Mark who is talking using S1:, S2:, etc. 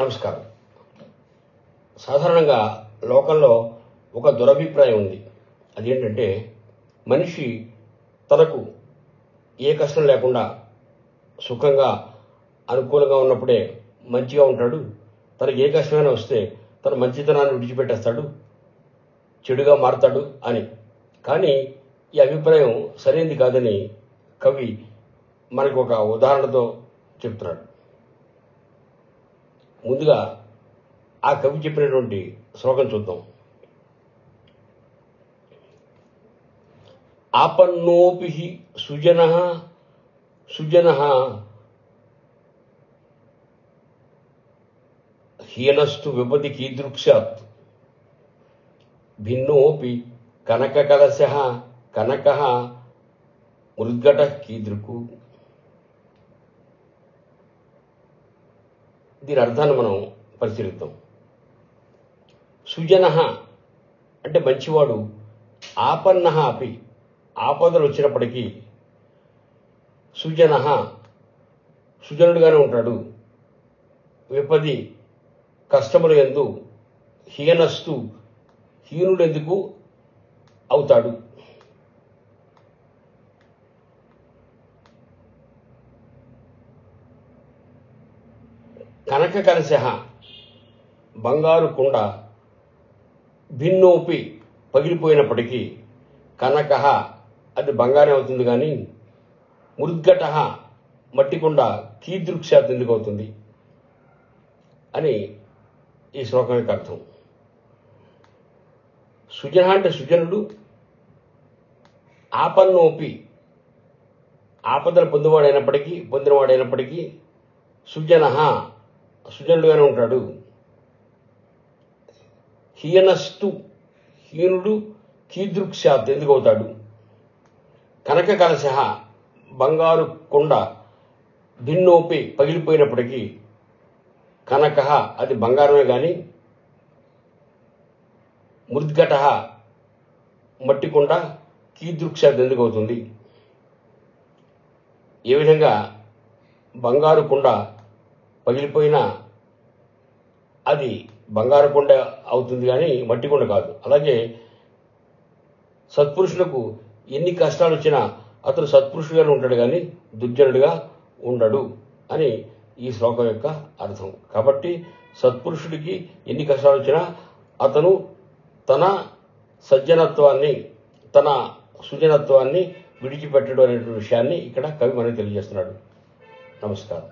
S1: నమస్కారం. సాధారణంగా లోకంలో ఒక దురభిప్రాయం ఉంది. అదేంటంటే మనిషి తనకు ఏ కష్టం లేకుండా సుఖంగా అనుకూలంగా ఉన్నప్పుడే మంచిగా ఉంటాడు. తనకి ఏ కష్టమైనా వస్తే తన మంచితనాన్ని విడిచిపెట్టేస్తాడు, చెడుగా మారతాడు అని. కానీ ఈ అభిప్రాయం సరైనది కాదని కవి మనకు ఒక ఉదాహరణతో చెప్తున్నాడు. ముందుగా ఆ కవి చెప్పినటువంటి శ్లోకం చూద్దాం. ఆపన్నోపి సుజన హీనస్తు విపది కీదృక్షాత్ భిన్నోపి కనకకలశః కనకః మృద్ఘట కీదృకు. దీని అర్థాన్ని మనం పరిశీలిద్దాం. సుజన అంటే మంచివాడు, ఆపన్న అపి ఆపదలు వచ్చినప్పటికీ సుజన సుజనుడుగానే ఉంటాడు. విపది కష్టములు యందు హీనస్తు హీనుడెందుకు అవుతాడు. కనక కలశః బంగారు కుండ భిన్నోపి పగిలిపోయినప్పటికీ కనక అది బంగారం అవుతుంది, కానీ మృద్ఘట మట్టి కుండ కీదృక్షాత్ ఎందుకు అవుతుంది అని ఈ శ్లోకం యొక్క అర్థం. సుజన అంటే సుజనుడు, ఆపన్నోపి ఆపదలు పొందినవాడైనప్పటికీ సుజన సుజనుడుగానే ఉంటాడు. హీనస్తు హీనుడు కీదృక్షాత్ ఎందుకు అవుతాడు. కనక కలశః బంగారు కొండ భిన్నోపి పగిలిపోయినప్పటికీ కనక అది బంగారమే కానీ మృద్ఘట మట్టి కొండ కీదృక్షాత్ ఎందుకు అవుతుంది. ఏ విధంగా బంగారు కొండ పగిలిపోయినా అది బంగారు కొండ అవుతుంది కానీ మట్టి కొండ కాదు. అలాగే సత్పురుషులకు ఎన్ని కష్టాలు వచ్చినా అతను సత్పురుషుడుగానే ఉంటాడు, కానీ దుర్జనుడిగా ఉండడు అని ఈ శ్లోకం యొక్క అర్థం. కాబట్టి సత్పురుషుడికి ఎన్ని కష్టాలు వచ్చినా అతను తన సజ్జనత్వాన్ని తన సుజనత్వాన్ని విడిచిపెట్టడం అనేటువంటి విషయాన్ని ఇక్కడ కవి మనకు తెలియజేస్తున్నాడు. నమస్కారం.